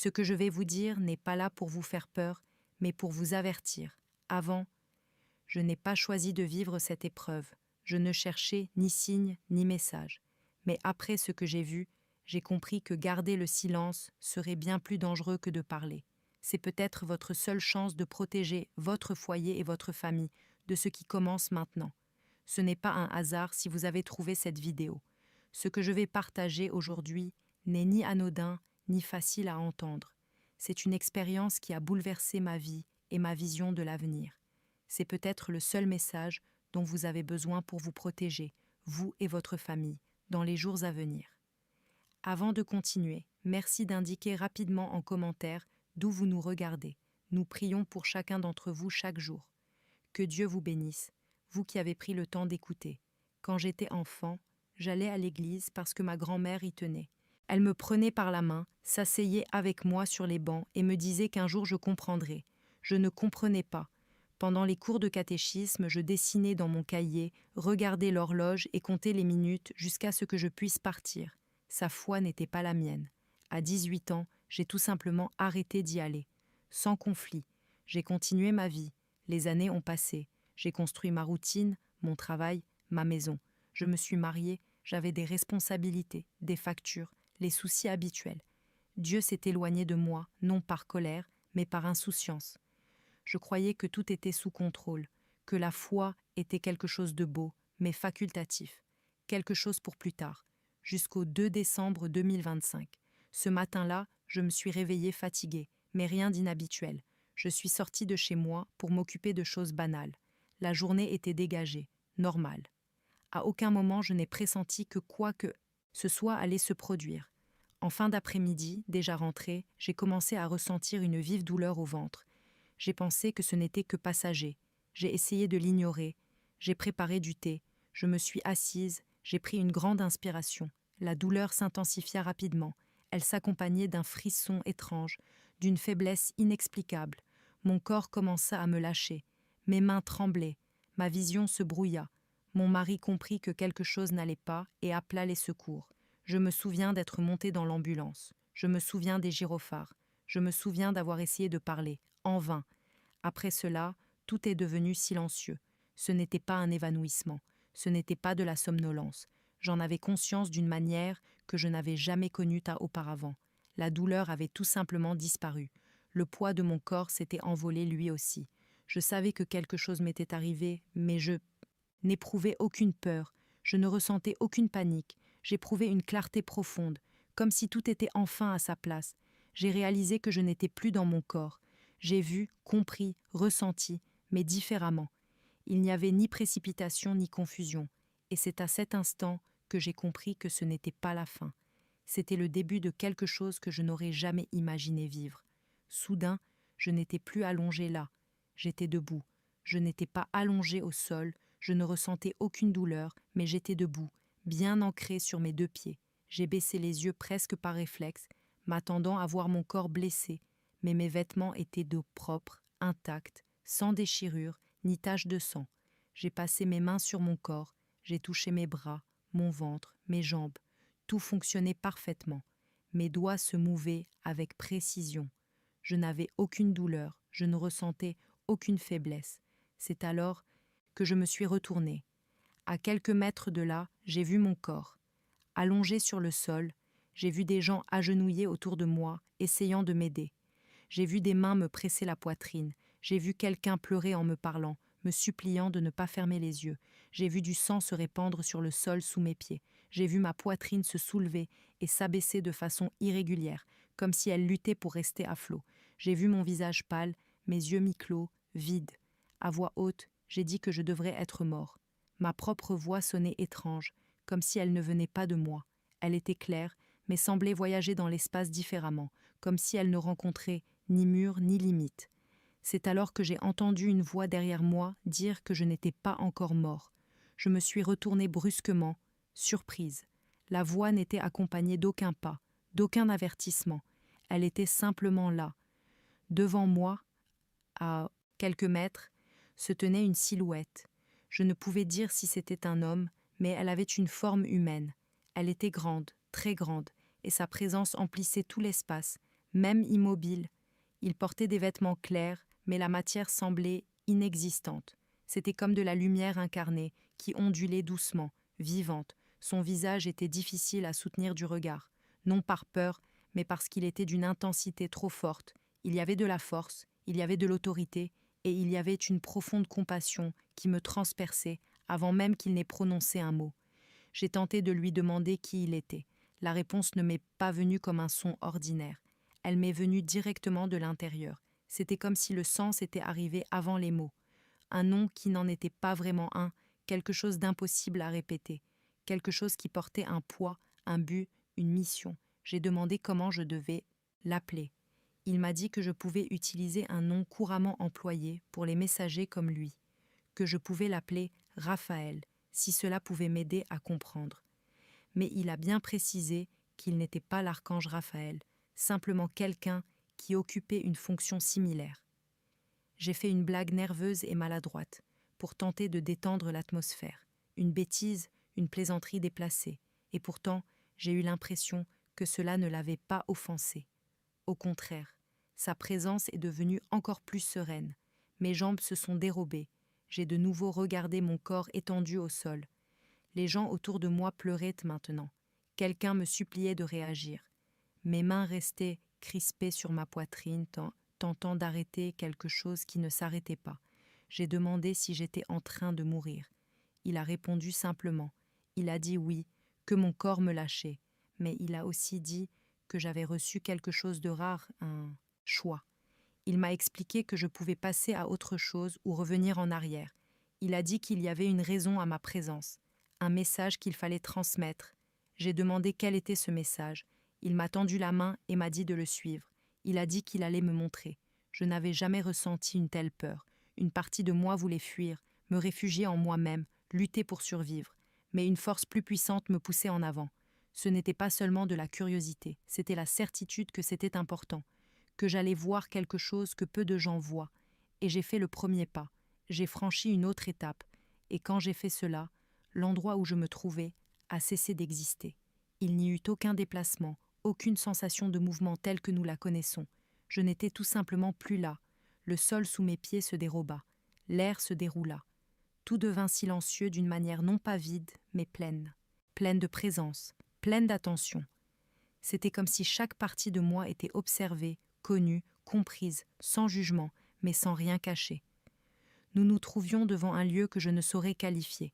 Ce que je vais vous dire n'est pas là pour vous faire peur, mais pour vous avertir. Avant, je n'ai pas choisi de vivre cette épreuve. Je ne cherchais ni signe ni message. Mais après ce que j'ai vu, j'ai compris que garder le silence serait bien plus dangereux que de parler. C'est peut-être votre seule chance de protéger votre foyer et votre famille de ce qui commence maintenant. Ce n'est pas un hasard si vous avez trouvé cette vidéo. Ce que je vais partager aujourd'hui n'est ni anodin ni facile à entendre. C'est une expérience qui a bouleversé ma vie et ma vision de l'avenir. C'est peut-être le seul message dont vous avez besoin pour vous protéger, vous et votre famille, dans les jours à venir. Avant de continuer, merci d'indiquer rapidement en commentaire d'où vous nous regardez. Nous prions pour chacun d'entre vous chaque jour. Que Dieu vous bénisse, vous qui avez pris le temps d'écouter. Quand j'étais enfant, j'allais à l'église parce que ma grand-mère y tenait. Elle me prenait par la main, s'asseyait avec moi sur les bancs et me disait qu'un jour je comprendrais. Je ne comprenais pas. Pendant les cours de catéchisme, je dessinais dans mon cahier, regardais l'horloge et comptais les minutes jusqu'à ce que je puisse partir. Sa foi n'était pas la mienne. À 18 ans, j'ai tout simplement arrêté d'y aller. Sans conflit. J'ai continué ma vie. Les années ont passé. J'ai construit ma routine, mon travail, ma maison. Je me suis mariée, j'avais des responsabilités, des factures, les soucis habituels. Dieu s'est éloigné de moi, non par colère, mais par insouciance. Je croyais que tout était sous contrôle, que la foi était quelque chose de beau, mais facultatif, quelque chose pour plus tard, jusqu'au 2 décembre 2025. Ce matin-là, je me suis réveillée fatiguée, mais rien d'inhabituel. Je suis sortie de chez moi pour m'occuper de choses banales. La journée était dégagée, normale. À aucun moment je n'ai pressenti que quoi que ce soit allait se produire. En fin d'après-midi, déjà rentrée, j'ai commencé à ressentir une vive douleur au ventre. J'ai pensé que ce n'était que passager. J'ai essayé de l'ignorer. J'ai préparé du thé. Je me suis assise. J'ai pris une grande inspiration. La douleur s'intensifia rapidement. Elle s'accompagnait d'un frisson étrange, d'une faiblesse inexplicable. Mon corps commença à me lâcher. Mes mains tremblaient. Ma vision se brouilla. Mon mari comprit que quelque chose n'allait pas et appela les secours. Je me souviens d'être montée dans l'ambulance. Je me souviens des gyrophares. Je me souviens d'avoir essayé de parler, en vain. Après cela, tout est devenu silencieux. Ce n'était pas un évanouissement. Ce n'était pas de la somnolence. J'en avais conscience d'une manière que je n'avais jamais connue auparavant. La douleur avait tout simplement disparu. Le poids de mon corps s'était envolé lui aussi. Je savais que quelque chose m'était arrivé, mais je n'éprouvais aucune peur. Je ne ressentais aucune panique. J'éprouvais une clarté profonde, comme si tout était enfin à sa place. J'ai réalisé que je n'étais plus dans mon corps. J'ai vu, compris, ressenti, mais différemment. Il n'y avait ni précipitation ni confusion. Et c'est à cet instant que j'ai compris que ce n'était pas la fin. C'était le début de quelque chose que je n'aurais jamais imaginé vivre. Soudain, je n'étais plus allongée là. J'étais debout. Je n'étais pas allongée au sol, je ne ressentais aucune douleur, mais j'étais debout, bien ancrée sur mes deux pieds. J'ai baissé les yeux presque par réflexe, m'attendant à voir mon corps blessé, mais mes vêtements étaient d'eau propre, intacts, sans déchirure, ni tache de sang. J'ai passé mes mains sur mon corps, j'ai touché mes bras, mon ventre, mes jambes. Tout fonctionnait parfaitement. Mes doigts se mouvaient avec précision. Je n'avais aucune douleur, je ne ressentais aucune faiblesse. C'est alors que je me suis retournée. À quelques mètres de là, j'ai vu mon corps. Allongé sur le sol, j'ai vu des gens agenouillés autour de moi, essayant de m'aider. J'ai vu des mains me presser la poitrine. J'ai vu quelqu'un pleurer en me parlant, me suppliant de ne pas fermer les yeux. J'ai vu du sang se répandre sur le sol sous mes pieds. J'ai vu ma poitrine se soulever et s'abaisser de façon irrégulière, comme si elle luttait pour rester à flot. J'ai vu mon visage pâle, mes yeux mi-clos, vides. À voix haute, j'ai dit que je devrais être mort. Ma propre voix sonnait étrange, comme si elle ne venait pas de moi. Elle était claire, mais semblait voyager dans l'espace différemment, comme si elle ne rencontrait ni mur ni limite. C'est alors que j'ai entendu une voix derrière moi dire que je n'étais pas encore mort. Je me suis retournée brusquement, surprise. La voix n'était accompagnée d'aucun pas, d'aucun avertissement. Elle était simplement là. Devant moi, à quelques mètres, se tenait une silhouette. Je ne pouvais dire si c'était un homme, mais elle avait une forme humaine. Elle était grande, très grande, et sa présence emplissait tout l'espace, même immobile. Il portait des vêtements clairs, mais la matière semblait inexistante. C'était comme de la lumière incarnée, qui ondulait doucement, vivante. Son visage était difficile à soutenir du regard, non par peur, mais parce qu'il était d'une intensité trop forte. Il y avait de la force, il y avait de l'autorité, et il y avait une profonde compassion qui me transperçait avant même qu'il n'ait prononcé un mot. J'ai tenté de lui demander qui il était. La réponse ne m'est pas venue comme un son ordinaire. Elle m'est venue directement de l'intérieur. C'était comme si le sens était arrivé avant les mots. Un nom qui n'en était pas vraiment un, quelque chose d'impossible à répéter, quelque chose qui portait un poids, un but, une mission. J'ai demandé comment je devais l'appeler. Il m'a dit que je pouvais utiliser un nom couramment employé pour les messagers comme lui, que je pouvais l'appeler Raphaël, si cela pouvait m'aider à comprendre. Mais il a bien précisé qu'il n'était pas l'archange Raphaël, simplement quelqu'un qui occupait une fonction similaire. J'ai fait une blague nerveuse et maladroite, pour tenter de détendre l'atmosphère, une bêtise, une plaisanterie déplacée, et pourtant j'ai eu l'impression que cela ne l'avait pas offensé. Au contraire, sa présence est devenue encore plus sereine. Mes jambes se sont dérobées, j'ai de nouveau regardé mon corps étendu au sol. Les gens autour de moi pleuraient maintenant. Quelqu'un me suppliait de réagir. Mes mains restaient crispées sur ma poitrine, tentant d'arrêter quelque chose qui ne s'arrêtait pas. J'ai demandé si j'étais en train de mourir. Il a répondu simplement. Il a dit oui, que mon corps me lâchait. Mais il a aussi dit que j'avais reçu quelque chose de rare, un choix. Il m'a expliqué que je pouvais passer à autre chose ou revenir en arrière. Il a dit qu'il y avait une raison à ma présence, un message qu'il fallait transmettre. J'ai demandé quel était ce message. Il m'a tendu la main et m'a dit de le suivre. Il a dit qu'il allait me montrer. Je n'avais jamais ressenti une telle peur. Une partie de moi voulait fuir, me réfugier en moi-même, lutter pour survivre. Mais une force plus puissante me poussait en avant. Ce n'était pas seulement de la curiosité, c'était la certitude que c'était important, que j'allais voir quelque chose que peu de gens voient. Et j'ai fait le premier pas. J'ai franchi une autre étape. Et quand j'ai fait cela, l'endroit où je me trouvais a cessé d'exister. Il n'y eut aucun déplacement, aucune sensation de mouvement telle que nous la connaissons. Je n'étais tout simplement plus là. Le sol sous mes pieds se déroba. L'air se déroula. Tout devint silencieux d'une manière non pas vide, mais pleine. Pleine de présence, pleine d'attention. C'était comme si chaque partie de moi était observée, connue, comprise, sans jugement, mais sans rien cacher. Nous nous trouvions devant un lieu que je ne saurais qualifier.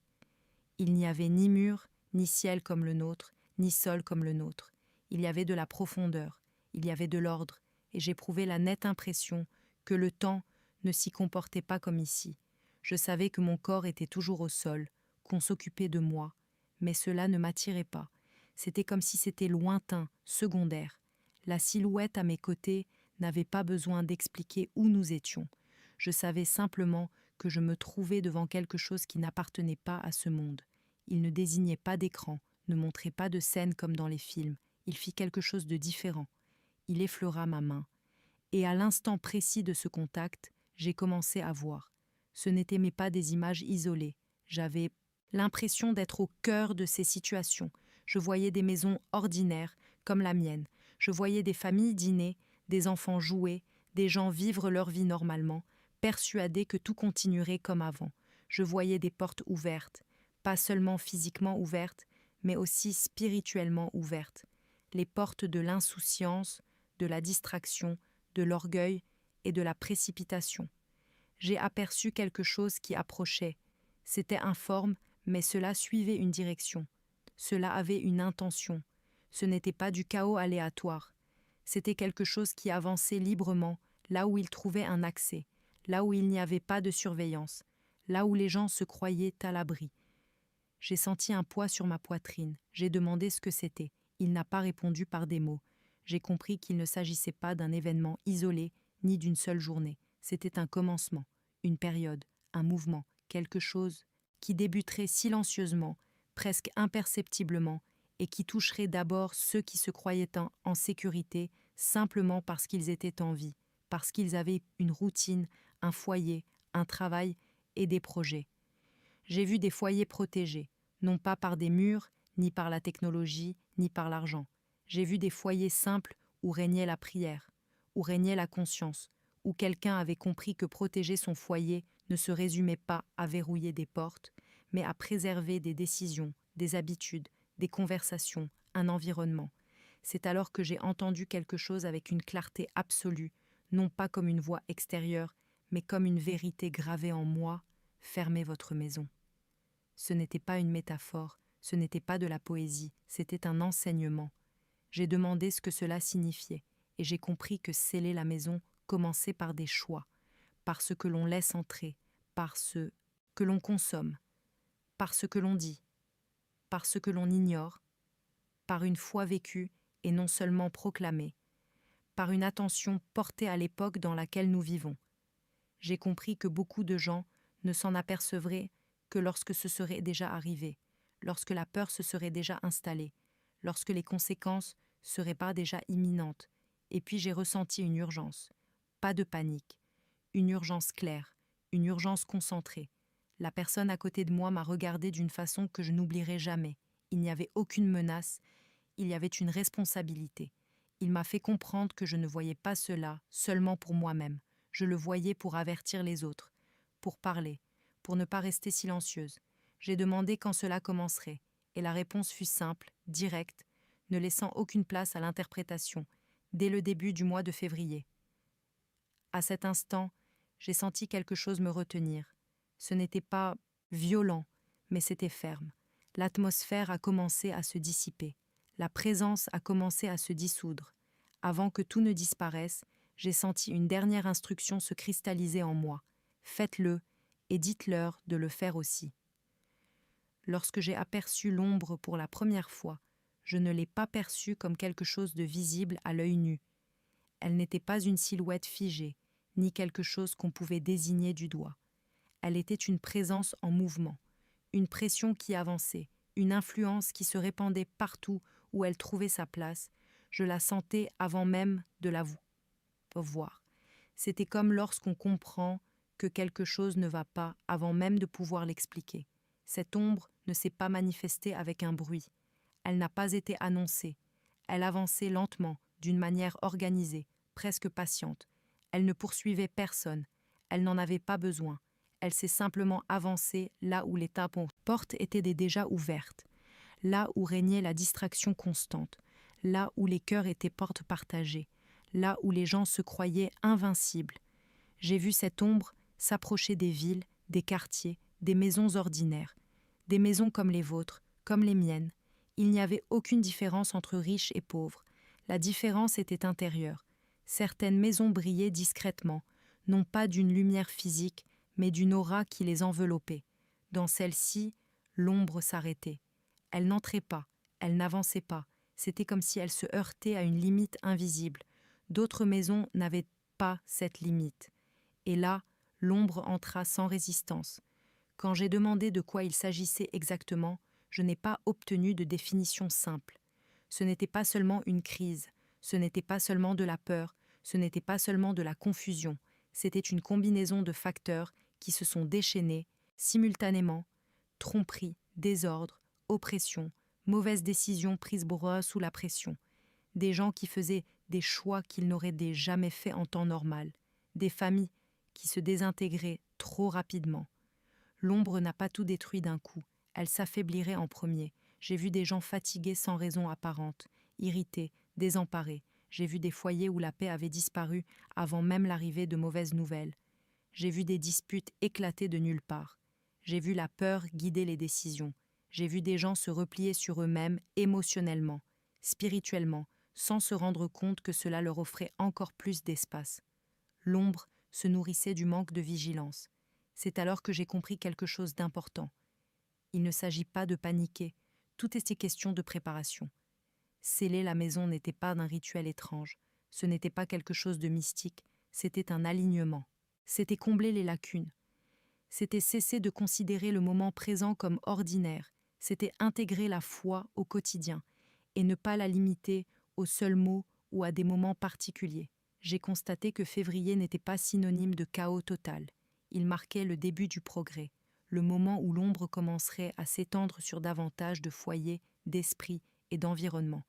Il n'y avait ni mur, ni ciel comme le nôtre, ni sol comme le nôtre. Il y avait de la profondeur, il y avait de l'ordre, et j'éprouvais la nette impression que le temps ne s'y comportait pas comme ici. Je savais que mon corps était toujours au sol, qu'on s'occupait de moi, mais cela ne m'attirait pas. C'était comme si c'était lointain, secondaire. La silhouette à mes côtés n'avait pas besoin d'expliquer où nous étions. Je savais simplement que je me trouvais devant quelque chose qui n'appartenait pas à ce monde. Il ne désignait pas d'écran, ne montrait pas de scène comme dans les films. Il fit quelque chose de différent. Il effleura ma main. Et à l'instant précis de ce contact, j'ai commencé à voir. Ce n'étaient mais pas des images isolées. J'avais l'impression d'être au cœur de ces situations. Je voyais des maisons ordinaires, comme la mienne. Je voyais des familles dîner, des enfants jouer, des gens vivre leur vie normalement, persuadés que tout continuerait comme avant. Je voyais des portes ouvertes, pas seulement physiquement ouvertes, mais aussi spirituellement ouvertes. Les portes de l'insouciance, de la distraction, de l'orgueil et de la précipitation. J'ai aperçu quelque chose qui approchait. C'était informe, mais cela suivait une direction. Cela avait une intention. Ce n'était pas du chaos aléatoire. C'était quelque chose qui avançait librement, là où il trouvait un accès, là où il n'y avait pas de surveillance, là où les gens se croyaient à l'abri. J'ai senti un poids sur ma poitrine. J'ai demandé ce que c'était. Il n'a pas répondu par des mots. J'ai compris qu'il ne s'agissait pas d'un événement isolé, ni d'une seule journée. C'était un commencement, une période, un mouvement, quelque chose qui débuterait silencieusement, presque imperceptiblement, et qui toucherait d'abord ceux qui se croyaient en sécurité simplement parce qu'ils étaient en vie, parce qu'ils avaient une routine, un foyer, un travail et des projets. J'ai vu des foyers protégés, non pas par des murs, ni par la technologie, ni par l'argent. J'ai vu des foyers simples où régnait la prière, où régnait la conscience, où quelqu'un avait compris que protéger son foyer ne se résumait pas à verrouiller des portes, mais à préserver des décisions, des habitudes, des conversations, un environnement. C'est alors que j'ai entendu quelque chose avec une clarté absolue, non pas comme une voix extérieure, mais comme une vérité gravée en moi: fermez votre maison. Ce n'était pas une métaphore, ce n'était pas de la poésie, c'était un enseignement. J'ai demandé ce que cela signifiait, et j'ai compris que sceller la maison commençait par des choix, par ce que l'on laisse entrer, par ce que l'on consomme, par ce que l'on dit, par ce que l'on ignore, par une foi vécue et non seulement proclamée, par une attention portée à l'époque dans laquelle nous vivons. J'ai compris que beaucoup de gens ne s'en apercevraient que lorsque ce serait déjà arrivé, lorsque la peur se serait déjà installée, lorsque les conséquences seraient pas déjà imminentes. Et puis j'ai ressenti une urgence, pas de panique, une urgence claire, une urgence concentrée. La personne à côté de moi m'a regardé d'une façon que je n'oublierai jamais. Il n'y avait aucune menace, il y avait une responsabilité. Il m'a fait comprendre que je ne voyais pas cela seulement pour moi-même. Je le voyais pour avertir les autres, pour parler, pour ne pas rester silencieuse. J'ai demandé quand cela commencerait, et la réponse fut simple, directe, ne laissant aucune place à l'interprétation, dès le début du mois de février. À cet instant, j'ai senti quelque chose me retenir. Ce n'était pas violent, mais c'était ferme. L'atmosphère a commencé à se dissiper. La présence a commencé à se dissoudre. Avant que tout ne disparaisse, j'ai senti une dernière instruction se cristalliser en moi. Faites-le et dites-leur de le faire aussi. Lorsque j'ai aperçu l'ombre pour la première fois, je ne l'ai pas perçue comme quelque chose de visible à l'œil nu. Elle n'était pas une silhouette figée, ni quelque chose qu'on pouvait désigner du doigt. Elle était une présence en mouvement, une pression qui avançait, une influence qui se répandait partout où elle trouvait sa place. Je la sentais avant même de la voir. C'était comme lorsqu'on comprend que quelque chose ne va pas avant même de pouvoir l'expliquer. Cette ombre ne s'est pas manifestée avec un bruit. Elle n'a pas été annoncée. Elle avançait lentement, d'une manière organisée, presque patiente. Elle ne poursuivait personne. Elle n'en avait pas besoin. Elle s'est simplement avancée là où les portes étaient déjà ouvertes, là où régnait la distraction constante, là où les cœurs étaient portes partagées, là où les gens se croyaient invincibles. J'ai vu cette ombre s'approcher des villes, des quartiers, des maisons ordinaires, des maisons comme les vôtres, comme les miennes. Il n'y avait aucune différence entre riches et pauvres. La différence était intérieure. Certaines maisons brillaient discrètement, non pas d'une lumière physique, mais d'une aura qui les enveloppait. Dans celle-ci, l'ombre s'arrêtait. Elle n'entrait pas, elle n'avançait pas. C'était comme si elle se heurtait à une limite invisible. D'autres maisons n'avaient pas cette limite. Et là, l'ombre entra sans résistance. Quand j'ai demandé de quoi il s'agissait exactement, je n'ai pas obtenu de définition simple. Ce n'était pas seulement une crise, ce n'était pas seulement de la peur, ce n'était pas seulement de la confusion, c'était une combinaison de facteurs qui se sont déchaînés simultanément: tromperie, désordre, oppression, mauvaises décisions prises sous la pression, des gens qui faisaient des choix qu'ils n'auraient jamais faits en temps normal, des familles qui se désintégraient trop rapidement. L'ombre n'a pas tout détruit d'un coup, elle s'affaiblirait en premier. J'ai vu des gens fatigués sans raison apparente, irrités, désemparés. J'ai vu des foyers où la paix avait disparu avant même l'arrivée de mauvaises nouvelles. J'ai vu des disputes éclater de nulle part. J'ai vu la peur guider les décisions. J'ai vu des gens se replier sur eux-mêmes émotionnellement, spirituellement, sans se rendre compte que cela leur offrait encore plus d'espace. L'ombre se nourrissait du manque de vigilance. C'est alors que j'ai compris quelque chose d'important. Il ne s'agit pas de paniquer, tout était question de préparation. Sceller la maison n'était pas d'un rituel étrange, ce n'était pas quelque chose de mystique, c'était un alignement. C'était combler les lacunes. C'était cesser de considérer le moment présent comme ordinaire, c'était intégrer la foi au quotidien et ne pas la limiter aux seuls mots ou à des moments particuliers. J'ai constaté que février n'était pas synonyme de chaos total. Il marquait le début du progrès, le moment où l'ombre commencerait à s'étendre sur davantage de foyers, d'esprits et d'environnements.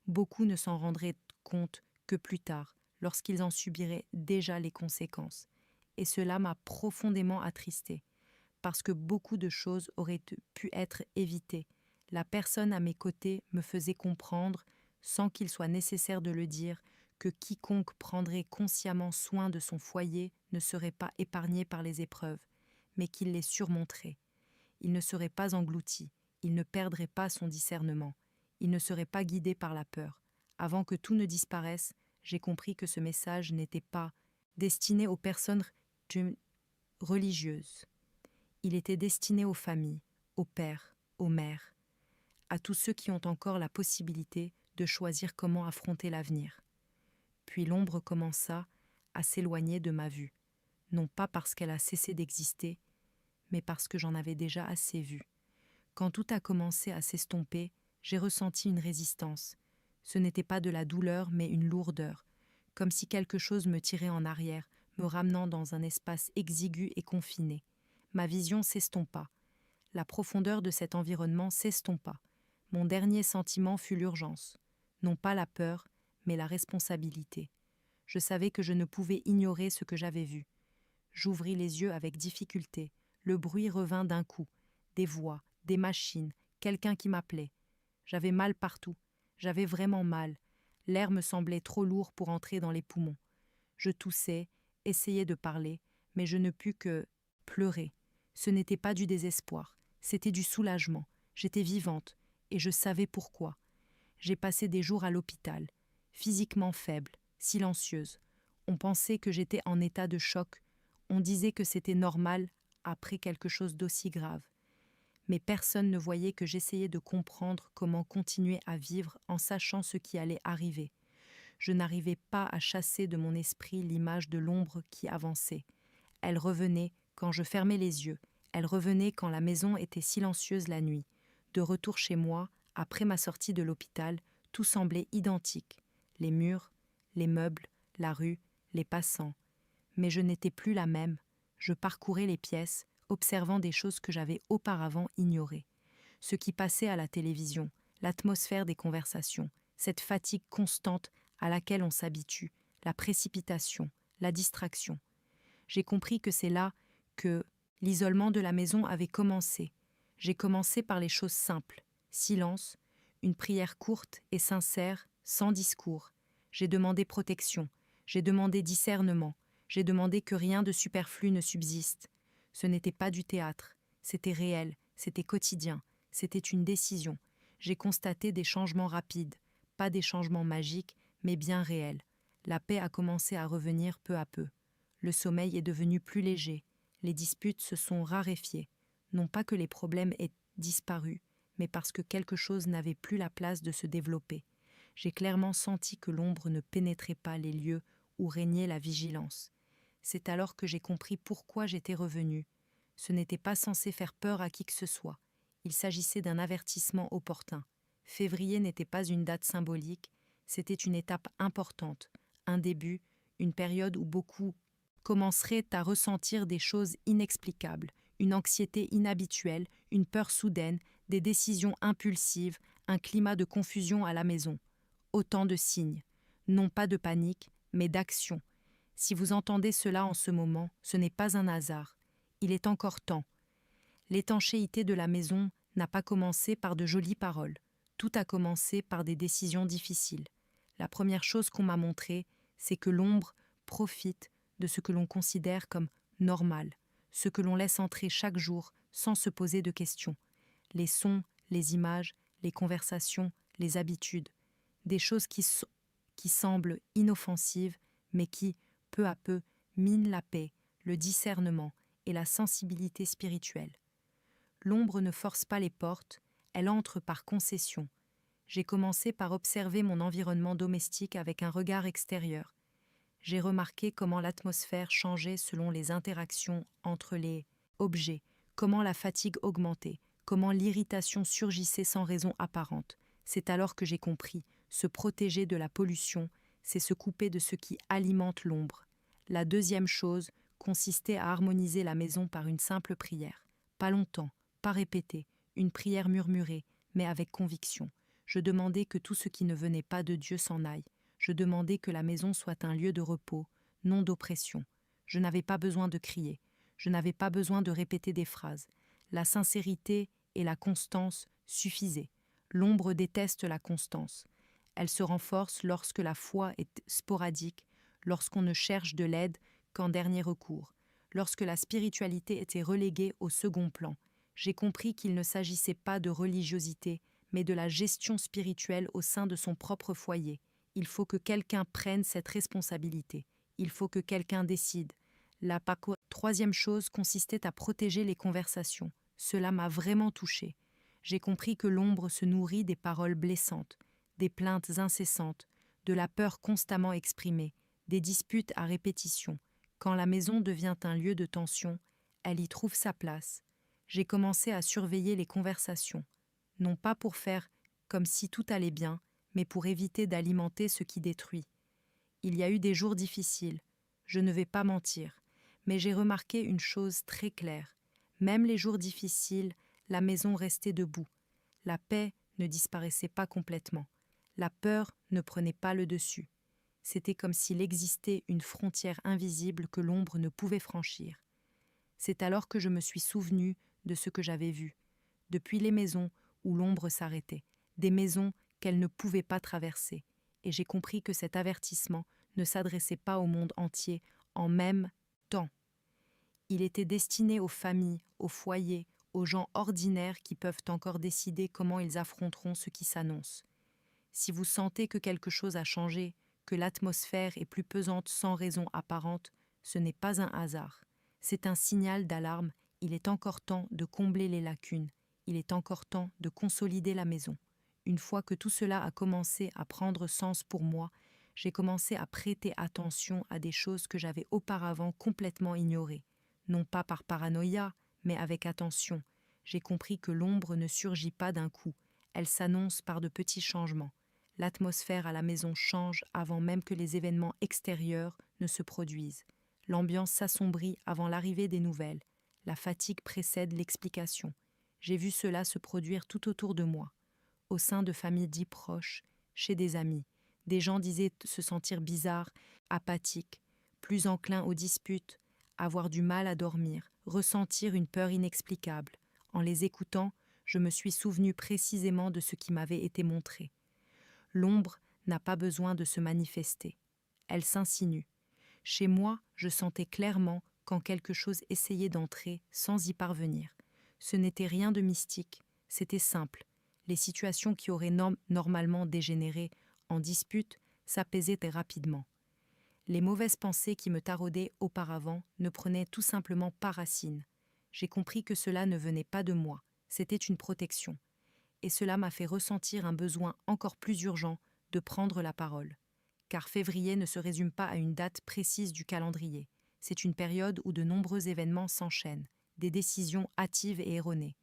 Beaucoup ne s'en rendraient compte que plus tard, lorsqu'ils en subiraient déjà les conséquences. Et cela m'a profondément attristée, parce que beaucoup de choses auraient pu être évitées. La personne à mes côtés me faisait comprendre, sans qu'il soit nécessaire de le dire, que quiconque prendrait consciemment soin de son foyer ne serait pas épargné par les épreuves, mais qu'il les surmonterait. Il ne serait pas englouti, il ne perdrait pas son discernement, il ne serait pas guidé par la peur. Avant que tout ne disparaisse, j'ai compris que ce message n'était pas destiné aux personnes religieuses. Il était destiné aux familles, aux pères, aux mères, à tous ceux qui ont encore la possibilité de choisir comment affronter l'avenir. Puis l'ombre commença à s'éloigner de ma vue, non pas parce qu'elle a cessé d'exister, mais parce que j'en avais déjà assez vu. Quand tout a commencé à s'estomper, j'ai ressenti une résistance. Ce n'était pas de la douleur, mais une lourdeur, comme si quelque chose me tirait en arrière, me ramenant dans un espace exigu et confiné. Ma vision s'estompa. La profondeur de cet environnement s'estompa. Mon dernier sentiment fut l'urgence. Non pas la peur, mais la responsabilité. Je savais que je ne pouvais ignorer ce que j'avais vu. J'ouvris les yeux avec difficulté. Le bruit revint d'un coup. Des voix, des machines, quelqu'un qui m'appelait. J'avais mal partout. J'avais vraiment mal. L'air me semblait trop lourd pour entrer dans les poumons. Je toussais, essayais de parler, mais je ne pus que pleurer. Ce n'était pas du désespoir, c'était du soulagement. J'étais vivante, et je savais pourquoi. J'ai passé des jours à l'hôpital, physiquement faible, silencieuse. On pensait que j'étais en état de choc. On disait que c'était normal après quelque chose d'aussi grave. Mais personne ne voyait que j'essayais de comprendre comment continuer à vivre en sachant ce qui allait arriver. Je n'arrivais pas à chasser de mon esprit l'image de l'ombre qui avançait. Elle revenait quand je fermais les yeux. Elle revenait quand la maison était silencieuse la nuit. De retour chez moi, après ma sortie de l'hôpital, tout semblait identique. Les murs, les meubles, la rue, les passants. Mais je n'étais plus la même. Je parcourais les pièces, observant des choses que j'avais auparavant ignorées. Ce qui passait à la télévision, l'atmosphère des conversations, cette fatigue constante à laquelle on s'habitue, la précipitation, la distraction. J'ai compris que c'est là que l'isolement de la maison avait commencé. J'ai commencé par les choses simples, silence, une prière courte et sincère, sans discours. J'ai demandé protection, j'ai demandé discernement, j'ai demandé que rien de superflu ne subsiste. Ce n'était pas du théâtre, c'était réel, c'était quotidien, c'était une décision. J'ai constaté des changements rapides, pas des changements magiques, mais bien réels. La paix a commencé à revenir peu à peu. Le sommeil est devenu plus léger, les disputes se sont raréfiées. Non pas que les problèmes aient disparu, mais parce que quelque chose n'avait plus la place de se développer. J'ai clairement senti que l'ombre ne pénétrait pas les lieux où régnait la vigilance. C'est alors que j'ai compris pourquoi j'étais revenue. Ce n'était pas censé faire peur à qui que ce soit. Il s'agissait d'un avertissement opportun. Février n'était pas une date symbolique, c'était une étape importante, un début, une période où beaucoup commenceraient à ressentir des choses inexplicables, une anxiété inhabituelle, une peur soudaine, des décisions impulsives, un climat de confusion à la maison. Autant de signes, non pas de panique, mais d'action. Si vous entendez cela en ce moment, ce n'est pas un hasard. Il est encore temps. L'étanchéité de la maison n'a pas commencé par de jolies paroles. Tout a commencé par des décisions difficiles. La première chose qu'on m'a montrée, c'est que l'ombre profite de ce que l'on considère comme normal, ce que l'on laisse entrer chaque jour sans se poser de questions. Les sons, les images, les conversations, les habitudes. Des choses qui semblent inoffensives, mais qui, peu à peu, minent la paix, le discernement et la sensibilité spirituelle. L'ombre ne force pas les portes, elle entre par concession. J'ai commencé par observer mon environnement domestique avec un regard extérieur. J'ai remarqué comment l'atmosphère changeait selon les interactions entre les objets, comment la fatigue augmentait, comment l'irritation surgissait sans raison apparente. C'est alors que j'ai compris, se protéger de la pollution, c'est se couper de ce qui alimente l'ombre. La deuxième chose consistait à harmoniser la maison par une simple prière. Pas longtemps, pas répétée, une prière murmurée, mais avec conviction. Je demandais que tout ce qui ne venait pas de Dieu s'en aille. Je demandais que la maison soit un lieu de repos, non d'oppression. Je n'avais pas besoin de crier. Je n'avais pas besoin de répéter des phrases. La sincérité et la constance suffisaient. L'ombre déteste la constance. Elle se renforce lorsque la foi est sporadique, lorsqu'on ne cherche de l'aide qu'en dernier recours, lorsque la spiritualité était reléguée au second plan. J'ai compris qu'il ne s'agissait pas de religiosité, mais de la gestion spirituelle au sein de son propre foyer. Il faut que quelqu'un prenne cette responsabilité. Il faut que quelqu'un décide. Troisième chose consistait à protéger les conversations. Cela m'a vraiment touchée. J'ai compris que l'ombre se nourrit des paroles blessantes, des plaintes incessantes, de la peur constamment exprimée, des disputes à répétition. Quand la maison devient un lieu de tension, elle y trouve sa place. J'ai commencé à surveiller les conversations, non pas pour faire comme si tout allait bien, mais pour éviter d'alimenter ce qui détruit. Il y a eu des jours difficiles, je ne vais pas mentir, mais j'ai remarqué une chose très claire. Même les jours difficiles, la maison restait debout. La paix ne disparaissait pas complètement. La peur ne prenait pas le dessus. C'était comme s'il existait une frontière invisible que l'ombre ne pouvait franchir. C'est alors que je me suis souvenu de ce que j'avais vu, depuis les maisons où l'ombre s'arrêtait, des maisons qu'elle ne pouvait pas traverser, et j'ai compris que cet avertissement ne s'adressait pas au monde entier en même temps. Il était destiné aux familles, aux foyers, aux gens ordinaires qui peuvent encore décider comment ils affronteront ce qui s'annonce. Si vous sentez que quelque chose a changé, que l'atmosphère est plus pesante sans raison apparente, ce n'est pas un hasard. C'est un signal d'alarme, il est encore temps de combler les lacunes, il est encore temps de consolider la maison. Une fois que tout cela a commencé à prendre sens pour moi, j'ai commencé à prêter attention à des choses que j'avais auparavant complètement ignorées. Non pas par paranoïa, mais avec attention. J'ai compris que l'ombre ne surgit pas d'un coup, elle s'annonce par de petits changements. L'atmosphère à la maison change avant même que les événements extérieurs ne se produisent. L'ambiance s'assombrit avant l'arrivée des nouvelles. La fatigue précède l'explication. J'ai vu cela se produire tout autour de moi, au sein de familles dites proches, chez des amis. Des gens disaient se sentir bizarres, apathiques, plus enclins aux disputes, avoir du mal à dormir, ressentir une peur inexplicable. En les écoutant, je me suis souvenu précisément de ce qui m'avait été montré. L'ombre n'a pas besoin de se manifester. Elle s'insinue. Chez moi, je sentais clairement quand quelque chose essayait d'entrer sans y parvenir. Ce n'était rien de mystique, c'était simple. Les situations qui auraient normalement dégénéré en dispute s'apaisaient rapidement. Les mauvaises pensées qui me taraudaient auparavant ne prenaient tout simplement pas racine. J'ai compris que cela ne venait pas de moi, c'était une protection. Et cela m'a fait ressentir un besoin encore plus urgent de prendre la parole. Car février ne se résume pas à une date précise du calendrier. C'est une période où de nombreux événements s'enchaînent, des décisions hâtives et erronées.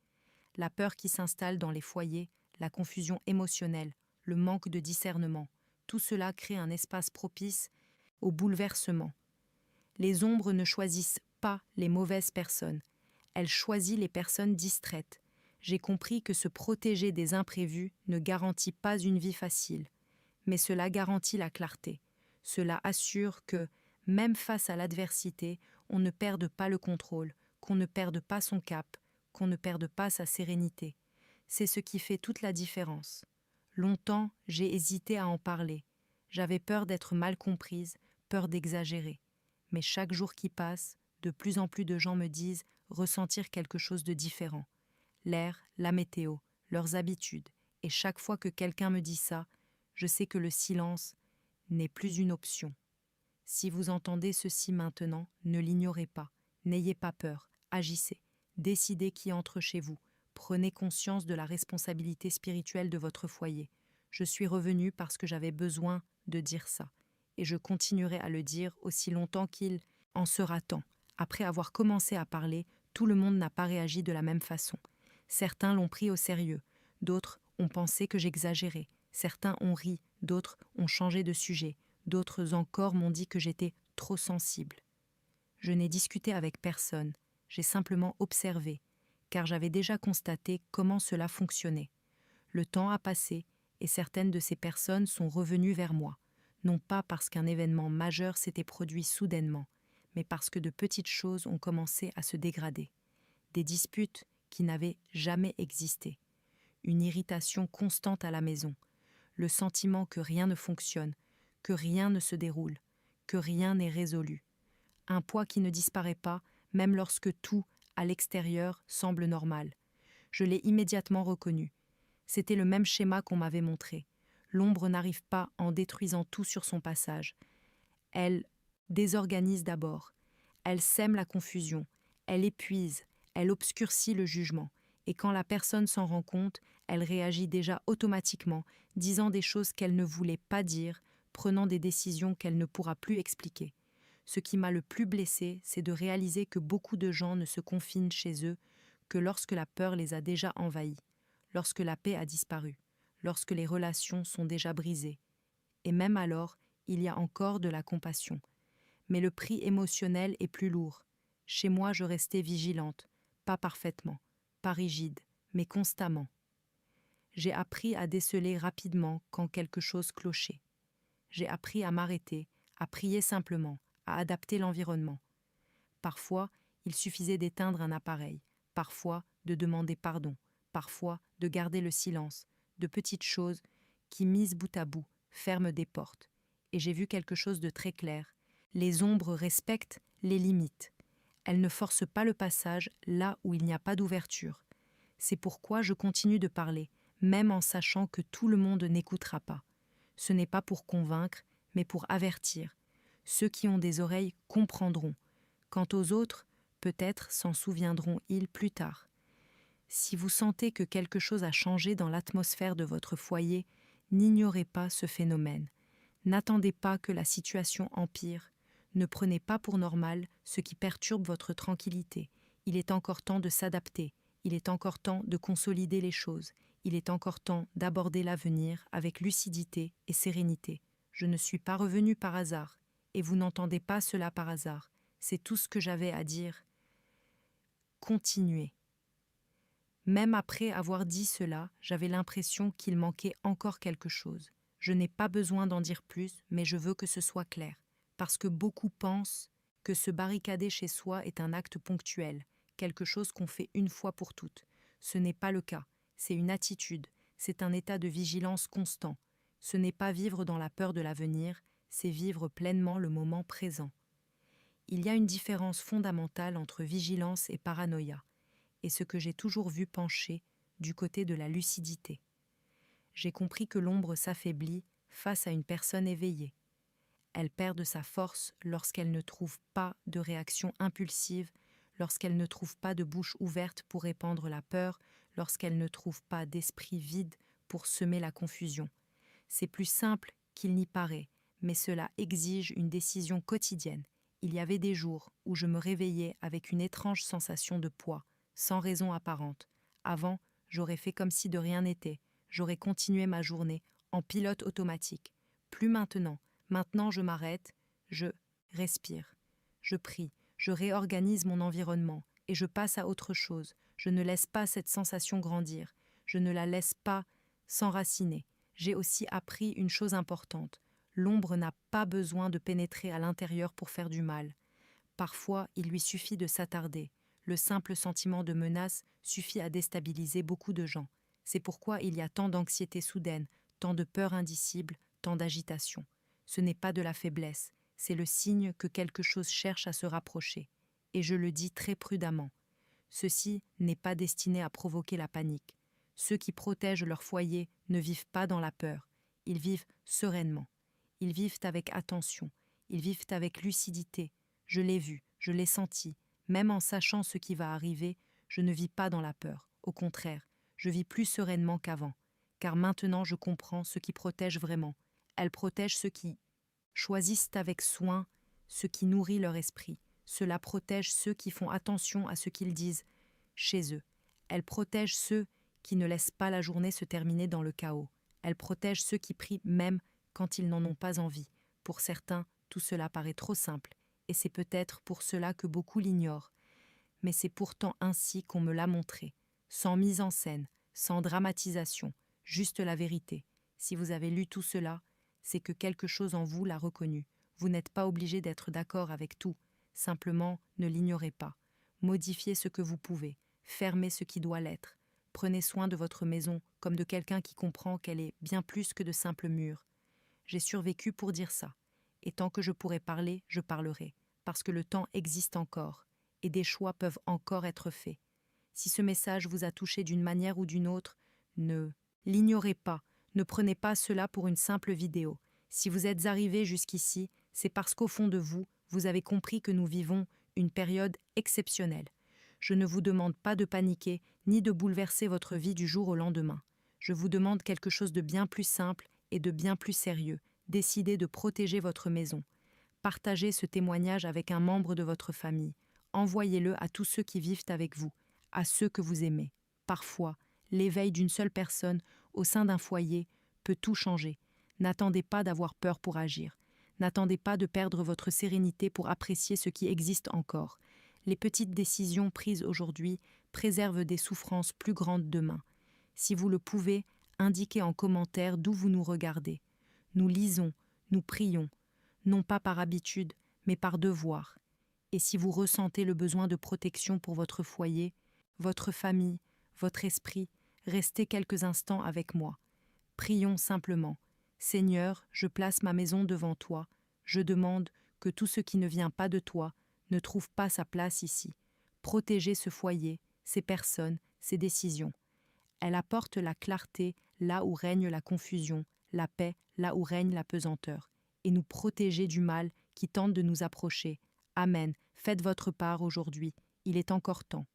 La peur qui s'installe dans les foyers, la confusion émotionnelle, le manque de discernement, tout cela crée un espace propice au bouleversement. Les ombres ne choisissent pas les mauvaises personnes, elles choisissent les personnes distraites. J'ai compris que se protéger des imprévus ne garantit pas une vie facile, mais cela garantit la clarté. Cela assure que, même face à l'adversité, on ne perde pas le contrôle, qu'on ne perde pas son cap, qu'on ne perde pas sa sérénité. C'est ce qui fait toute la différence. Longtemps, j'ai hésité à en parler. J'avais peur d'être mal comprise, peur d'exagérer. Mais chaque jour qui passe, de plus en plus de gens me disent ressentir quelque chose de différent. L'air, la météo, leurs habitudes. Et chaque fois que quelqu'un me dit ça, je sais que le silence n'est plus une option. Si vous entendez ceci maintenant, ne l'ignorez pas. N'ayez pas peur, agissez. Décidez qui entre chez vous. Prenez conscience de la responsabilité spirituelle de votre foyer. Je suis revenue parce que j'avais besoin de dire ça. Et je continuerai à le dire aussi longtemps qu'il en sera temps. Après avoir commencé à parler, tout le monde n'a pas réagi de la même façon. Certains l'ont pris au sérieux, d'autres ont pensé que j'exagérais, certains ont ri, d'autres ont changé de sujet, d'autres encore m'ont dit que j'étais trop sensible. Je n'ai discuté avec personne, j'ai simplement observé, car j'avais déjà constaté comment cela fonctionnait. Le temps a passé et certaines de ces personnes sont revenues vers moi. non pas parce qu'un événement majeur s'était produit soudainement, mais parce que de petites choses ont commencé à se dégrader. Des disputes qui n'avaient jamais existé, une irritation constante à la maison, le sentiment que rien ne fonctionne, que rien ne se déroule, que rien n'est résolu, un poids qui ne disparaît pas, même lorsque tout, à l'extérieur, semble normal. Je l'ai immédiatement reconnu. C'était le même schéma qu'on m'avait montré. L'ombre n'arrive pas en détruisant tout sur son passage. Elle désorganise d'abord. Elle sème la confusion. Elle épuise. Elle obscurcit le jugement. Et quand la personne s'en rend compte, elle réagit déjà automatiquement, disant des choses qu'elle ne voulait pas dire, prenant des décisions qu'elle ne pourra plus expliquer. Ce qui m'a le plus blessée, c'est de réaliser que beaucoup de gens ne se confinent chez eux que lorsque la peur les a déjà envahis, lorsque la paix a disparu, lorsque les relations sont déjà brisées. Et même alors, il y a encore de la compassion. Mais le prix émotionnel est plus lourd. Chez moi, je restais vigilante, pas parfaitement, pas rigide, mais constamment. J'ai appris à déceler rapidement quand quelque chose clochait. J'ai appris à m'arrêter, à prier simplement, à adapter l'environnement. Parfois, il suffisait d'éteindre un appareil, parfois de demander pardon, parfois de garder le silence, de petites choses qui, mises bout à bout, ferment des portes. Et j'ai vu quelque chose de très clair. Les ombres respectent les limites. Elles ne forcent pas le passage là où il n'y a pas d'ouverture. C'est pourquoi je continue de parler, même en sachant que tout le monde n'écoutera pas. Ce n'est pas pour convaincre, mais pour avertir. Ceux qui ont des oreilles comprendront. Quant aux autres, peut-être s'en souviendront-ils plus tard. Si vous sentez que quelque chose a changé dans l'atmosphère de votre foyer, n'ignorez pas ce phénomène. N'attendez pas que la situation empire. Ne prenez pas pour normal ce qui perturbe votre tranquillité. Il est encore temps de s'adapter. Il est encore temps de consolider les choses. Il est encore temps d'aborder l'avenir avec lucidité et sérénité. Je ne suis pas revenue par hasard, et vous n'entendez pas cela par hasard. C'est tout ce que j'avais à dire. Continuez. Même après avoir dit cela, j'avais l'impression qu'il manquait encore quelque chose. Je n'ai pas besoin d'en dire plus, mais je veux que ce soit clair. Parce que beaucoup pensent que se barricader chez soi est un acte ponctuel, quelque chose qu'on fait une fois pour toutes. Ce n'est pas le cas. C'est une attitude, c'est un état de vigilance constant. Ce n'est pas vivre dans la peur de l'avenir, c'est vivre pleinement le moment présent. Il y a une différence fondamentale entre vigilance et paranoïa, et ce que j'ai toujours vu pencher du côté de la lucidité. J'ai compris que l'ombre s'affaiblit face à une personne éveillée. Elle perd de sa force lorsqu'elle ne trouve pas de réaction impulsive, lorsqu'elle ne trouve pas de bouche ouverte pour répandre la peur, lorsqu'elle ne trouve pas d'esprit vide pour semer la confusion. C'est plus simple qu'il n'y paraît, mais cela exige une décision quotidienne. Il y avait des jours où je me réveillais avec une étrange sensation de poids, sans raison apparente. Avant, j'aurais fait comme si de rien n'était. J'aurais continué ma journée en pilote automatique. Plus maintenant. Maintenant, je m'arrête, je respire, je prie, je réorganise mon environnement et je passe à autre chose. Je ne laisse pas cette sensation grandir. Je ne la laisse pas s'enraciner. J'ai aussi appris une chose importante. L'ombre n'a pas besoin de pénétrer à l'intérieur pour faire du mal. Parfois, il lui suffit de s'attarder. Le simple sentiment de menace suffit à déstabiliser beaucoup de gens. C'est pourquoi il y a tant d'anxiété soudaine, tant de peur indicible, tant d'agitation. Ce n'est pas de la faiblesse, c'est le signe que quelque chose cherche à se rapprocher. Et je le dis très prudemment. Ceci n'est pas destiné à provoquer la panique. Ceux qui protègent leur foyer ne vivent pas dans la peur. Ils vivent sereinement. Ils vivent avec attention. Ils vivent avec lucidité. Je l'ai vu, je l'ai senti. Même en sachant ce qui va arriver, je ne vis pas dans la peur. Au contraire, je vis plus sereinement qu'avant. Car maintenant je comprends ce qui protège vraiment. Elle protège ceux qui choisissent avec soin ce qui nourrit leur esprit. Cela protège ceux qui font attention à ce qu'ils disent chez eux. Elle protège ceux qui ne laissent pas la journée se terminer dans le chaos. Elle protège ceux qui prient même quand ils n'en ont pas envie. Pour certains, tout cela paraît trop simple, et c'est peut-être pour cela que beaucoup l'ignorent. Mais c'est pourtant ainsi qu'on me l'a montré, sans mise en scène, sans dramatisation, juste la vérité. Si vous avez lu tout cela, c'est que quelque chose en vous l'a reconnu. Vous n'êtes pas obligé d'être d'accord avec tout. Simplement, ne l'ignorez pas. Modifiez ce que vous pouvez. Fermez ce qui doit l'être. Prenez soin de votre maison comme de quelqu'un qui comprend qu'elle est bien plus que de simples murs. J'ai survécu pour dire ça. Et tant que je pourrai parler, je parlerai. Parce que le temps existe encore. Et des choix peuvent encore être faits. Si ce message vous a touché d'une manière ou d'une autre, ne l'ignorez pas. Ne prenez pas cela pour une simple vidéo. Si vous êtes arrivé jusqu'ici, c'est parce qu'au fond de vous, vous avez compris que nous vivons une période exceptionnelle. Je ne vous demande pas de paniquer, ni de bouleverser votre vie du jour au lendemain. Je vous demande quelque chose de bien plus simple et de bien plus sérieux. Décidez de protéger votre maison. Partagez ce témoignage avec un membre de votre famille. Envoyez-le à tous ceux qui vivent avec vous, à ceux que vous aimez. Parfois, l'éveil d'une seule personne au sein d'un foyer peut tout changer. N'attendez pas d'avoir peur pour agir. N'attendez pas de perdre votre sérénité pour apprécier ce qui existe encore. Les petites décisions prises aujourd'hui préservent des souffrances plus grandes demain. Si vous le pouvez, indiquez en commentaire d'où vous nous regardez. Nous lisons, nous prions, non pas par habitude, mais par devoir. Et si vous ressentez le besoin de protection pour votre foyer, votre famille, votre esprit, restez quelques instants avec moi. Prions simplement. Seigneur, je place ma maison devant toi. Je demande que tout ce qui ne vient pas de toi ne trouve pas sa place ici. Protégez ce foyer, ces personnes, ces décisions. Elle apporte la clarté là où règne la confusion, la paix là où règne la pesanteur, et nous protéger du mal qui tente de nous approcher. Amen. Faites votre part aujourd'hui. Il est encore temps.